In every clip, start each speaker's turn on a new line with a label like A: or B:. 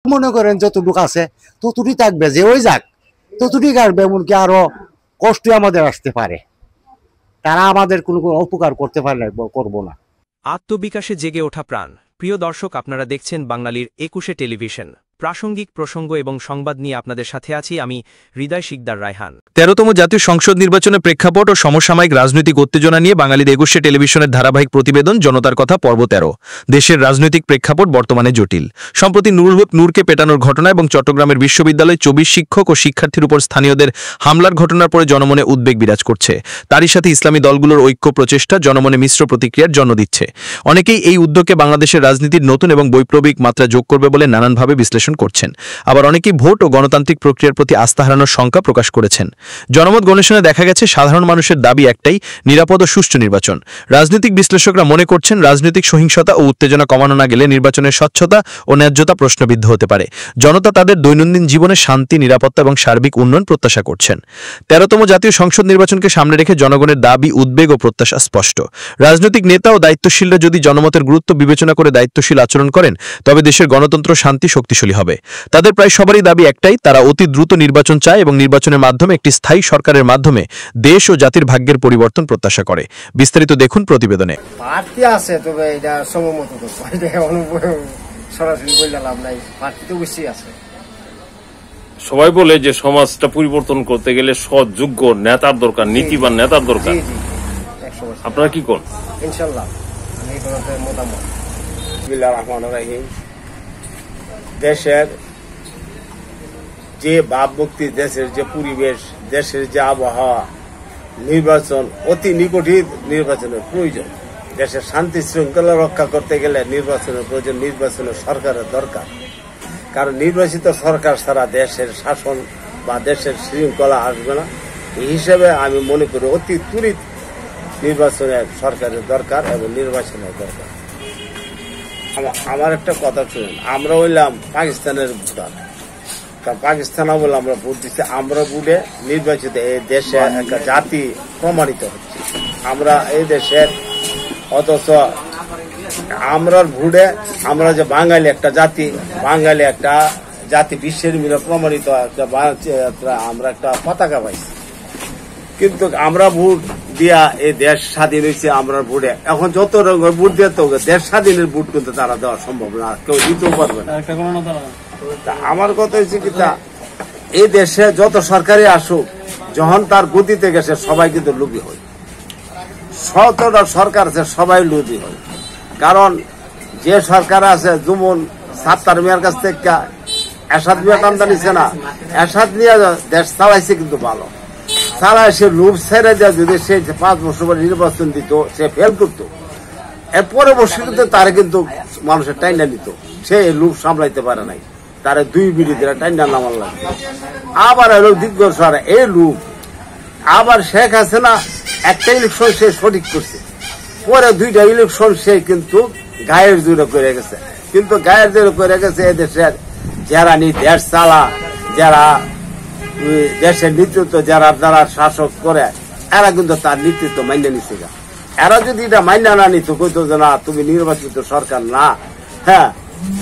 A: মনে করেন যতটুকু আছে ততটুকুই থাকবে, যে ওই যাক ততটুকুই কাটবে, এমনকি আরো কষ্ট আমাদের আসতে পারে, তারা আমাদের কোনো উপকার করতে পারে না, করবো না।
B: আত্মবিকাশে জেগে ওঠা প্রাণ। প্রিয় দর্শক, আপনারা দেখছেন বাঙালির ২১শে টেলিভিশন। প্রাসঙ্গিক প্রসঙ্গ এবং সংবাদ নিয়ে আপনাদের সাথে আছি আমি হৃদয় শিকদার রায়হান। ১৩তম জাতীয় সংসদ নির্বাচনের প্রেক্ষাপট ও সমসাময়িক রাজনৈতিক উত্তেজনা নিয়ে বাঙালির ২১শে টেলিভিশনের ধারাবাহিক প্রতিবেদন জনতার কথা পর্ব ১৩। দেশের রাজনৈতিক প্রেক্ষাপট বর্তমানে জটিল। সম্প্রতি নূরকে পেটানোর ঘটনা এবং চট্টগ্রামের বিশ্ববিদ্যালয়ে ২৪ শিক্ষক ও শিক্ষার্থীর উপর স্থানীয়দের হামলার ঘটনার পরে জনমনে উদ্বেগ বিরাজ করছে। তারই সাথে ইসলামী দলগুলোর ঐক্য প্রচেষ্টা জনমনে মিশ্র প্রতিক্রিয়ার জন্ম দিচ্ছে। অনেকেই এই উদ্যোগে বাংলাদেশের রাজনীতির নতুন এবং বৈপ্লবিক মাত্রা যোগ করবে বলে নানানভাবে বিশ্লেষণ করছেন। আবার অনেকেই ভোট ও গণতান্ত্রিক প্রক্রিয়ার প্রতি আস্থা হারানোর শঙ্কা প্রকাশ করেছেন। জনমত গণেশনে দেখা গেছে সাধারণ মানুষের দাবি একটাই, নিরাপদ ও সুষ্ঠু নির্বাচন। রাজনৈতিক বিশ্লেষকরা মনে করছেন রাজনৈতিক সহিংসতা ও উত্তেজনা কমানো না গেলে নির্বাচনের স্বচ্ছতা ও ন্যায্যতা প্রশ্নবিদ্ধ হতে পারে। জনতা তাদের দৈনন্দিন জীবনে শান্তি, নিরাপত্তা এবং সার্বিক উন্নয়ন প্রত্যাশা করছেন। ১৩তম জাতীয় সংসদ নির্বাচনকে সামনে রেখে জনগণের দাবি, উদ্বেগ ও প্রত্যাশা স্পষ্ট। রাজনৈতিক নেতা ও দায়িত্বশীলরা যদি জনমতের গুরুত্ব বিবেচনা করে দায়িত্বশীল আচরণ করেন, তবে দেশের গণতন্ত্র, শান্তি শক্তিশালী হবে। তাদের প্রায় সবারই দাবি একটাই, তারা অতি দ্রুত নির্বাচন চায় এবং নির্বাচনের মাধ্যমে একটি স্থায়ী সরকারের মাধ্যমে দেশ ও জাতির ভাগ্যের পরিবর্তন প্রত্যাশা করে। বিস্তারিত দেখুন প্রতিবেদনে।
C: প্রার্থী আছে, তবে এটা সমমত সরাসরি বললে লাভ নাই, প্রার্থী তো বেশি আছে।
D: সবাই বলে যে সমাজটা পরিবর্তন করতে গেলে সৎ, যোগ্য নেতার দরকার, নীতিবান নেতার দরকার। আপনারা কি করেন?
C: ইনশাল্লাহ আমি এই মতামত।
E: বিসমিল্লাহির রহমানির রহিম। দেশের যে ভাবমূর্তি, দেশের যে পরিবেশ, দেশের যে আবহাওয়া, নির্বাচন অতি নিকটই নির্বাচনের প্রয়োজন। দেশের শান্তি শৃঙ্খলা রক্ষা করতে গেলে নির্বাচনের প্রয়োজন, নির্বাচনের সরকারের দরকার। কারণ নির্বাচিত সরকার ছাড়া দেশের শাসন বা দেশের শৃঙ্খলা আসবে না। এই হিসেবে আমি মনে করি অতি ত্বরিত নির্বাচনের সরকারের দরকার এবং নির্বাচনের দরকার। আমার একটা কথা শুনেন, আমরা হইলাম পাকিস্তানের ভোটার, পাকিস্তান বলে আমরা ভোট দিচ্ছি। আমরা ভোটে নির্বাচিত এই দেশে একটা জাতি প্রমাণিত হচ্ছে আমরা এই দেশের, অথচ আমরা ভোটে আমরা যে বাঙালি একটা জাতি, বাঙালি একটা জাতি বিশ্বের মিলে প্রমাণিত আমরা একটা পতাকা পাইছি। কিন্তু আমরা ভোট দিয়া এই দেশ স্বাধীন হয়েছে আমরা ভোটে। এখন যত রকমের ভোট দিয়ে তো দেশ স্বাধীনের ভোট কিন্তু তারা দেওয়া সম্ভব না, কেউ দিতেও পারবে না। আমার কথা হচ্ছে কি, এই দেশে যত সরকারি আসুক, যখন তার গতিতে গেছে সবাই কিন্তু লোভী হয়। যতটা সরকার আছে সবাই লোভী হয়। কারণ যে সরকার আছে, যেমন সাত্তার মিয়ার কাছ থেকে এরশাদ মিয়া কান্দা নিচ্ছে না, এরশাদ মিয়া দেশ চালাইছে কিন্তু ভালো চালায়। সে লোভ ছেড়ে দেয়, যদি সে 5 বছর পরে নির্বাচন দিত, সে ফেল করতো, এর পরবর্তীতে তারা কিন্তু মানুষের টাইনা নিত। সে লোভ সামলাইতে পারে নাই, তারা 2 বিরোধীরা টাইনা নামার লাগবে। আবার এলো দীর্ঘ সর এই লোভ। আবার শেখ হাসিনা একটা ইলেকশন সে সঠিক করছে, পরে 2টা ইলেকশন সে কিন্তু গায়ের জোরে করে গেছে। কিন্তু গায়ের জোরে করে গেছে এদেশের যারা দেশ চালা, যারা দেশের নেতৃত্ব, যারা শাসক করে, এরা কিন্তু তার নেতৃত্ব মাইনে নিচ্ছে। এরা যদি এটা মাইনা না নিত, কইতো যে না তুমি নির্বাচিত সরকার না, হ্যাঁ,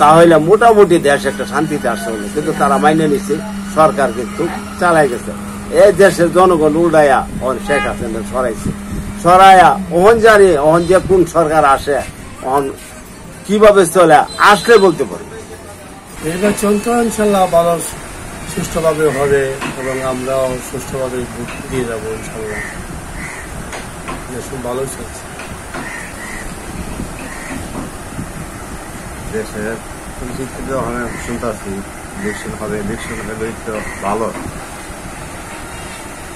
E: তাহলে মোটামুটি দেশ একটা শান্তিতে আসতে হবে। কিন্তু তারা মাইনে নিচ্ছে, সরকার কিন্তু চালাই গেছে। এই দেশের জনগণ উল্টাইয়া শেখ হাসিনা সরাইয়া ওহন জানি, ওহন যে কোন সরকার আসে, ওহন কিভাবে চলে আসলে বলতে পারবে।
F: নির্বাচন তো ইনশাল্লাহ ভালো সুষ্ঠুভাবে হবে এবং আমরাও সুষ্ঠুভাবে ভোট দিয়ে যাবো ইনশাল্লাহ। ভালো চলছে
G: দেশের পরিস্থিতি অনেক শুনতেছি, ইলেকশন হবে, ইলেকশন হলে তো ভালো,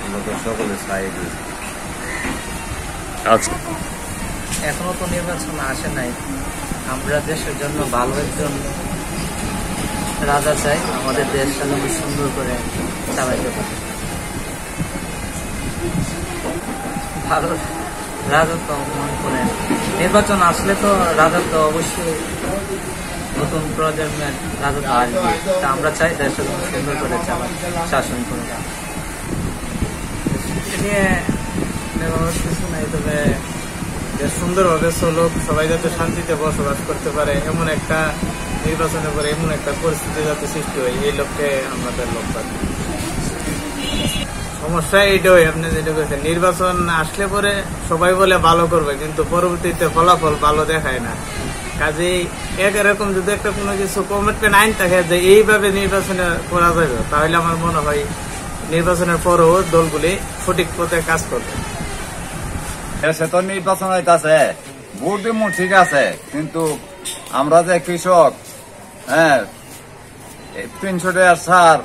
G: আমরা তো সকলে চাই।
D: আচ্ছা,
H: এখনো তো নির্বাচন আসে নাই, আমরা দেশের জন্য ভালো একজন রাজা চাই, আমাদের দেশটা যেন সুন্দর করে চালাইতে পারে। ভালো রাজত্ব মনে করেন, নির্বাচন আসলে তো রাজত্ব অবশ্যই নতুন প্রজন্মের রাজত্ব আসবে। তা আমরা চাই দেশটা যেন সুন্দর করে শাসন করে। নিয়ে কিছু নাই, তবে সুন্দরভাবে চলুক, সবাই যাতে শান্তিতে বসবাস করতে পারে এমন একটা নির্বাচনের পরে এমন একটা পরিস্থিতি যাতে সৃষ্টি হয়, এই লক্ষ্যে আমাদের লক্ষ্য। সমস্যা এইটাই, আপনি যেটা বলছেন, নির্বাচন আসলে পরে সবাই বলে ভালো করবে, কিন্তু পরবর্তীতে ফলাফল ভালো দেখায় না। কাজেই এরকম যদি একটা কোনো কিছু কমিটমেন্ট আইন থাকে যে এইভাবে নির্বাচনে করা যাবে, তাহলে আমার মনে হয় নির্বাচনের পরও দলগুলি সঠিক পথে কাজ করবে।
I: দেশে তো নির্বাচন হইতাছে, ভোট দিব ঠিক আছে, কিন্তু আমরা যে কৃষক, 300 টাকার সার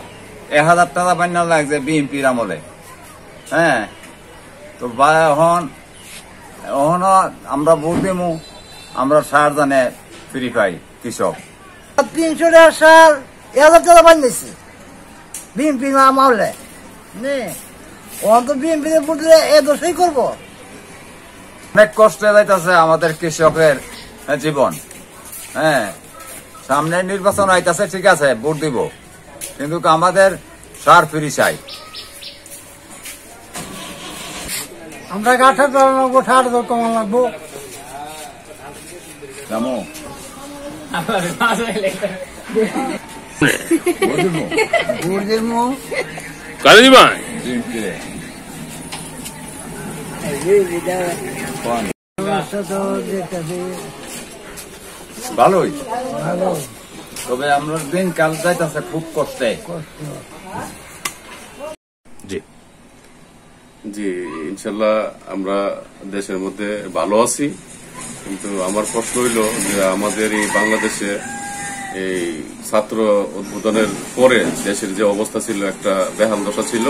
I: 1000 টাকা বান্না লাগছে বিএনপির আমলে। তো এখন আমরা ভোট দিব, আমরা সার জানে ফ্রি পাই কৃষক।
J: 300 টাকার সার 1000 টাকা বানিয়েছি বিএনপি না আমলে, বিএনপি ভোট দিলে এ দোষই করবো।
I: অনেক কষ্টে যাইতেছে আমাদের কৃষকের জীবন। সামনে নির্বাচন হইতাছে ঠিক আছে, ভোট দিব, কিন্তু আমাদের সার ফ্রি চাই।
J: আমরা গাঠা লাগবো, সার কমা লাগবো।
D: কারে দিবাই
I: ভালোই, তবে আমরা দিন কাল যাইতেছে খুব কষ্টে।
D: জি জি, ইনশাল্লাহ আমরা দেশের মধ্যে ভালো আছি, কিন্তু আমার প্রশ্ন হইল যে আমাদের এই বাংলাদেশে এই ছাত্র উদ্বোধনের পরে দেশের যে অবস্থা ছিল, একটা বেহাল দশা ছিল।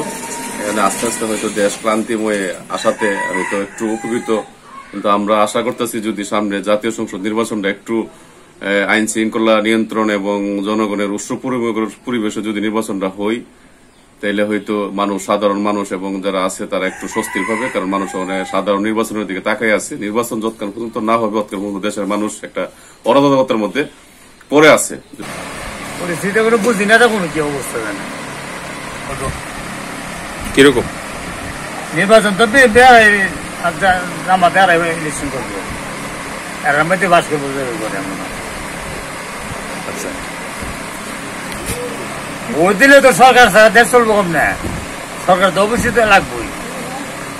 D: এখানে আস্তে আস্তে হয়তো দেশ ক্লান্তিময়ে আসাতে হয়তো একটু উপকৃত, কিন্তু আমরা আশা করতেছি যদি সামনে জাতীয় সংসদ নির্বাচনটা একটু আইন শৃঙ্খলা নিয়ন্ত্রণ এবং জনগণের উৎস পরিবেশে যদি নির্বাচনটা হয়, তাইলে হয়তো সাধারণ মানুষ এবং যারা আছে তারা একটু স্বস্তির পাবে। কারণ মানুষ সাধারণ নির্বাচনের দিকে তাকাই আছে। নির্বাচন যতক্ষণ পর্যন্ত না হবে ততক্ষণ পর্যন্ত দেশের মানুষ একটা অরাজকতার মধ্যে পড়ে আছে।
E: পরিস্থিতি বুঝি না কোনো কি অবস্থা জানে
D: কিরকম
E: নির্বাচন তো আমাদের ইলেকশন করবো, আর আমি তো বাস করবো।
D: আচ্ছা,
E: ভোট দিলে তো সরকার ছাড়া দেশ চলবো কম না, সরকার তো অবশ্যই তো লাগবেই।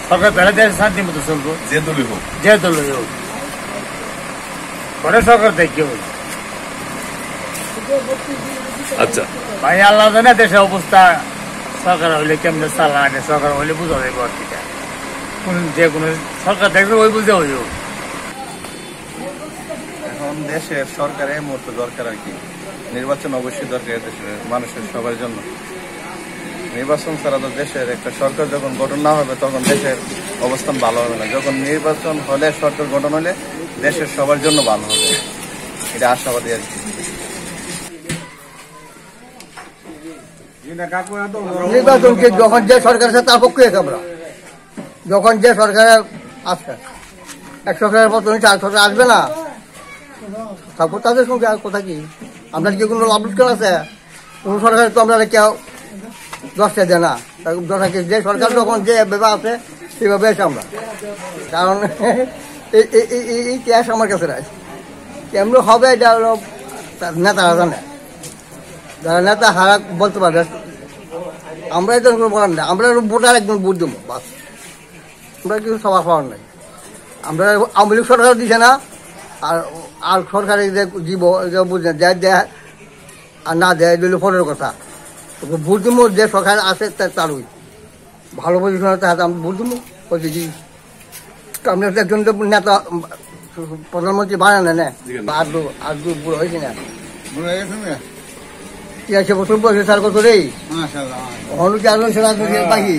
E: সরকার তাহলে দেশ শান্তি মতো চলবো, যে দলই হোক, যে দলই হোক, পরে সরকার দেখে হোক।
D: আচ্ছা
E: ভাই আল্লাহ জানে দেশের অবস্থা, সরকার হইলে কেমনে চালানে, সরকার হইলে বুঝা যাবে। আর যে কোনো সরকার দেখবে ওই বুঝে হইব।
G: এখন দেশের সরকারের মতো দরকার আর কি, নির্বাচন অবশ্যই দরকার দেশের মানুষের সবার জন্য। নির্বাচন ছাড়া তো দেশের একটা সরকার যখন গঠন না হবে তখন দেশের অবস্থান ভালো হবে না। যখন নির্বাচন হলে, সরকার গঠন হলে দেশের সবার জন্য ভালো হবে, এটা আশাবাদী আর কি।
J: নির্বাচনকে যখন যে সরকার আছে তার পক্ষে আমরা, যখন যে সরকার আসবে, এক সরকারের পর তুমি 4 সরকার আসবে না, তারপর তাদের সঙ্গে আর কথা কি, আমরা কি কোনো লাভ আছে? কোন সরকার তো আমরা কেউ 10টা দেয় না, যে সরকার যখন যে ভাবে আছে সেভাবে আছে আমরা। কারণ এই ক্যাশ আমার কাছে রাখছে, কেমন হবে এটা হলো নেতারা জানে, যারা নেতা হারা বলতে পারবে। আমরা এটা বলার না, আমরা ভোটার একজন ভোট দেবো বাস, আমরা কিছু সবার পাওয়ার নাই। আমরা আওয়ামী লীগ সরকার দিছে না, আর সরকারে দিব বুঝলেন, দেয় আর না দেয় দিল ফোনের কথা। ভোট দেবো যে সরকার আছে তারই ভালো পজিশন আছে, আমরা ভোট দেবো বলছি কি আমরা একজন নেতা প্রধানমন্ত্রী বানানো না, আর বুড়ো হয়েছে না, 83 বছর বয়সে 4 বছর এই অনুযায়ী আলোচনা বাকি।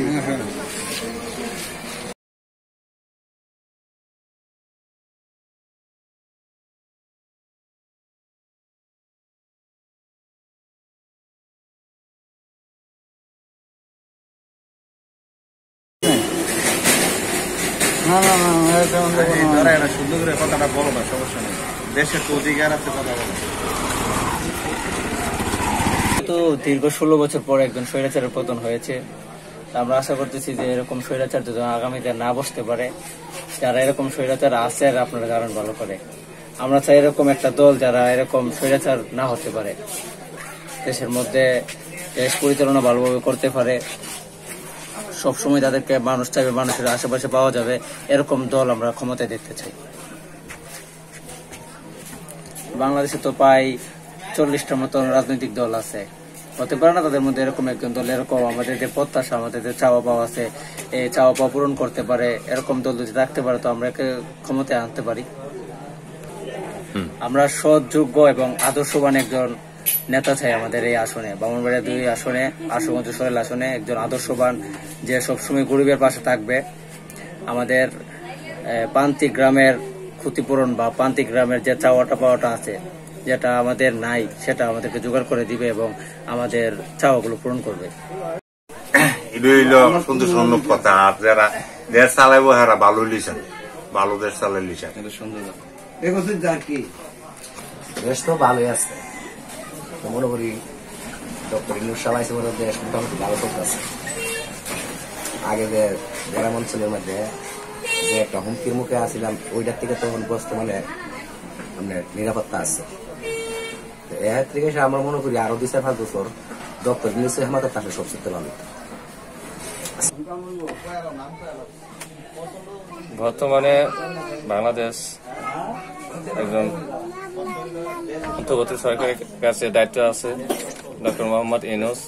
G: শুদ্ধ করে কথাটা বলো না, সমস্যা নেই, দেশের তো অধিকার আছে কথা বলো।
H: তো দীর্ঘ 16 বছর পর একজন স্বৈরাচারের পতন হয়েছে। আমরা আশা করতেছি যে এরকম স্বৈরাচার যদি আগামীতে না বসতে পারে, যারা এরকম স্বৈরাচার আছে আর আপনারা কারণ ভালো করে, আমরা চাই এরকম একটা দল যারা এরকম স্বৈরাচার না হতে পারে, দেশের মধ্যে দেশ পরিচালনা ভালোভাবে করতে পারে, সবসময় তাদেরকে মানুষ চাইবে, মানুষের আশেপাশে পাওয়া যাবে, এরকম দল আমরা ক্ষমতায় দেখতে চাই। বাংলাদেশে তো প্রায় 40টার মতন রাজনৈতিক দল আছে, হতে পারে না তাদের মধ্যে এরকম একজন দল এরকম আমাদের যে প্রত্যাশা, আমাদের যে চাওয়া পাওয়া আছে, এই চাওয়া পাওয়া পূরণ করতে পারে, এরকম দল যদি রাখতে পারে তো আমরা একে ক্ষমতায় আনতে পারি। আমরা সৎ, যোগ্য এবং আদর্শবান একজন নেতা চাই আমাদের এই আসনে, ব্রাহ্মণবাড়িয়া 2 আসনে, আশুগঞ্জ সরেল আসনে একজন আদর্শবান যে সবসময় গরিবের পাশে থাকবে, আমাদের প্রান্তিক গ্রামের ক্ষতিপূরণ বা প্রান্তিক গ্রামের যে চাওয়াটা পাওয়াটা আছে, যেটা আমাদের নাই, সেটা আমাদেরকে জোগাড় করে দিবে এবং আমাদের চাওয়াগুলো পূরণ করবে।
K: এটা হইল সুন্দর কথা। আর যারা দেশ চালাইবো হারা ভালো লিছেন, ভালো দেশ চালাই লিছেন।
C: দেশ তো ভালোই আছে, মনে করি ডক্টর ইউনূস চালাইছে বলে দেশ মোটামুটি ভালো চলতেছে। আগে যে গ্রাম অঞ্চলের মধ্যে যে একটা হুমকির মুখে আসছিলাম, ওইটার থেকে তখন বর্তমানে আপনার নিরাপত্তা আছে। এর থেকে আমরা মনে করি আরো 2-4 বছর ডক্টর ইউনূস আমাদের কাছে সবচেয়ে ভালো।
G: বর্তমানে বাংলাদেশ একজন অন্তর্বর্তী সরকারের কাছে দায়িত্ব আছে ডক্টর মোহাম্মদ ইউনূস।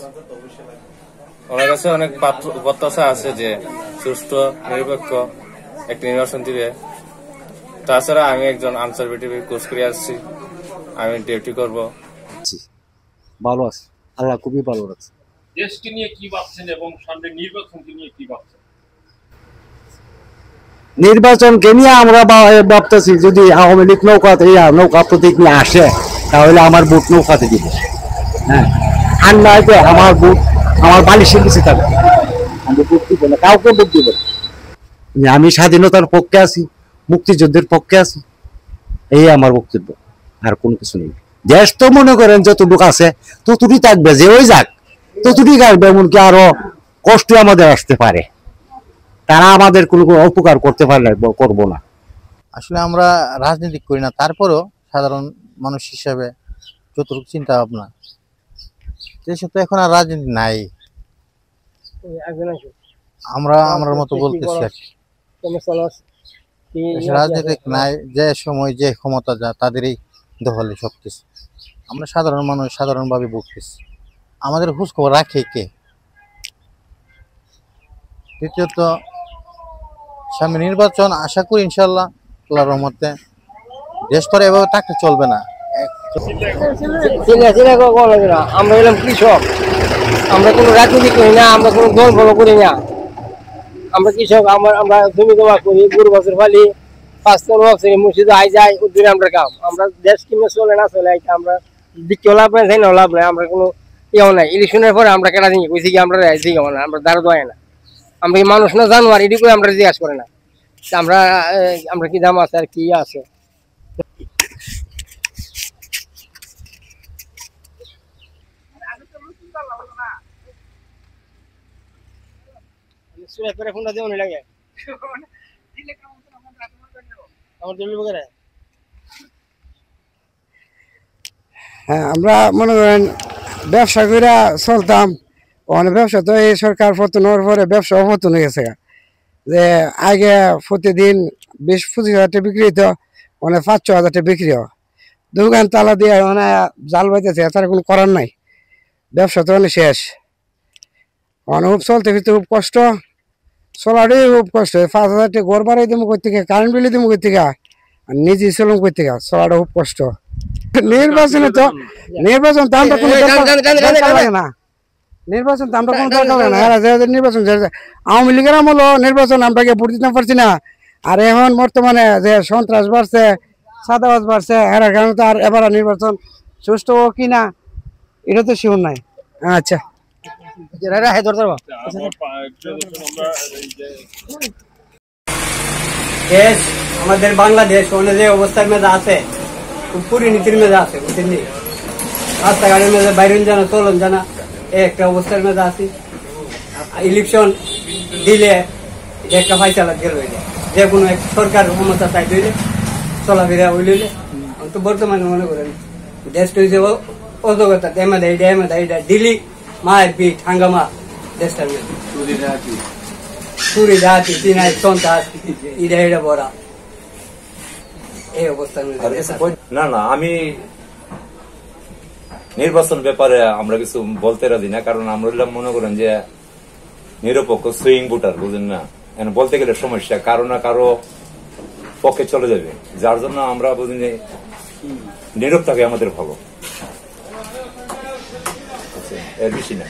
G: ওনার কাছে অনেক প্রত্যাশা আছে যে সুষ্ঠু নিরপেক্ষ একটি নির্বাচন দিবে। তাছাড়া আমি একজন আনসার বিটিভি কোর্স করে আসছি, আমি ডিউটি করব।
A: ভালো আছে, আল্লাহ খুবই ভালো রাখছে।
L: দেশকে নিয়ে কি ভাবছেন এবং সামনে নির্বাচনকে নিয়ে কি ভাবছেন?
A: নির্বাচনকে নিয়ে আমরা ভাবতেছি যদি আওয়ামী লীগ নৌকা প্রতীক নিয়ে আসে তাহলে আমার ভোট নৌকাতে দিব। হ্যাঁ, আর নয়তো আমার ভোট আমার বালিশের নিচে থাকবে, আমি ভোট দিব না, কাউকে ভোট দিব না। আমি স্বাধীনতার পক্ষে আছি, মুক্তিযুদ্ধের পক্ষে আছি, এই আমার বক্তব্য, আর কোনো কিছু নেই। দেশ তো মনে করেন যতটুকু আছে ততটুকুই থাকবে, যে ওই যাক ততটুকুই থাকবে, এমনকি আরো কষ্ট আমাদের আসতে পারে, তারা আমাদের কোনো উপকার করতে পারলে করবো না।
M: আসলে আমরা রাজনীতি করি না, তারপরেও সাধারণ মানুষ হিসাবে যতটুকু চিন্তা ভাবনা, দেশে তো এখন আর রাজনীতি নাই, আমরা আমার মতো বলতেছি আর কি। রাজনীতি নাই, যে সময় যে ক্ষমতা যা তাদেরই দখলে সবকিছু। আমরা সাধারণ মানুষ সাধারণভাবে ভুগতেছি, আমাদের খোঁজ খবর রাখে কে? দ্বিতীয়ত সামনে নির্বাচন, আশা করি ইনশাল্লাহ আল্লাহর রহমতে দেশ তো এভাবে থাকতে চলবে না।
N: আমরা এলাম কৃষক, আমরা কোনো রাজনীতি করি না, আমরা কোনো দল ফলো করি না, আমরা কৃষক। আমরা জমি জমা করি, গরু বছর ফালি, 5 বছর মসজিদে আই যাই, ওদের আমরা কাম। আমরা দেশ কিনে চলে না চলে আইটা আমরা দিকেও লাভ নাই, না লাভ নাই, আমরা কোনো ইয়েও নাই। ইলেকশনের পরে আমরা কেনা দিই কইছি কি আমরা আমরা দাঁড় দোয় না, আমরা কি মানুষ না জানোয়ার, এটি করে আমরা জিজ্ঞাসা করে না আমরা কি দাম আছে আর কি আছে।
O: হ্যাঁ, আমরা মনে করেন ব্যবসা করে চলতাম, অনেক ব্যবসা তো এই সরকার পতন হওয়ার পরে ব্যবসা অপতন হয়ে গেছে। যে আগে প্রতিদিন 20-25 হাজার টাকা বিক্রি হতো, মানে 5-6 হাজার টাকা বিক্রি হয়। দোকান তালা দিয়ে মানে জাল বাইতেছে, তার কোনো করার নাই, ব্যবসা তো অনেক শেষ। মানে খুব চলতে ফিরতে খুব কষ্ট, চলাটাই খুব কষ্ট। 5 হাজার টাকা ঘর বাড়াই দেবো কই থেকে, কারেন্ট বিলে দেবো কই থেকে, আর নিজে চলুন কই থেকে, চলাটা খুব কষ্ট। নির্বাচন তো আমরা কোনো দরকার লাগে না, নির্বাচন তো আমরা কোনো দরকার লাগে না। নির্বাচন আওয়ামী লীগের আমল নির্বাচন আমরা ভোট দিতে পারছি না। আর এখন বর্তমানে যে সন্ত্রাস বাড়ছে, চাঁদাবাজ বাড়ছে, এর কারণে তো আর এবার নির্বাচন সুষ্ঠু কি না এটা তো শিওর নাই। আচ্ছা,
P: দেশ আমাদের বাংলাদেশ যে অবস্থার মেধা আছে, পরিণতির মেধা আছে, বুঝলি? রাস্তাঘাটের মেধা, বাইরে জানা, চলন জানা, একটা অবস্থার মেধা আছে। ইলেকশন দিলে একটা ফাইসালা গেল, যে কোনো এক সরকার ক্ষমতা চাই দিলে চলাফেরা হইলে তো বর্তমানে মনে করেন দেশটা হয়েছে অজগতা ডেমা দেয় দিল্লি মায়ের পিঠ হাঙ্গামা দেশটার মধ্যে চুরি ডাহাতি চিনাই সন্ত্রাস ইডা বড়া এই অবস্থার মধ্যে
Q: না আমি নির্বাচন ব্যাপারে আমরা কিছু বলতে রাজি না, কারণ আমরা মনে করেন যে নিরপেক্ষ সুইং ভোটার, বুঝেন না, বলতে গেলে সমস্যা কারো না কারো পক্ষে চলে যাবে, যার জন্য আমরা বুঝি নীরব থাকে আমাদের ভালো, এর বেশি না।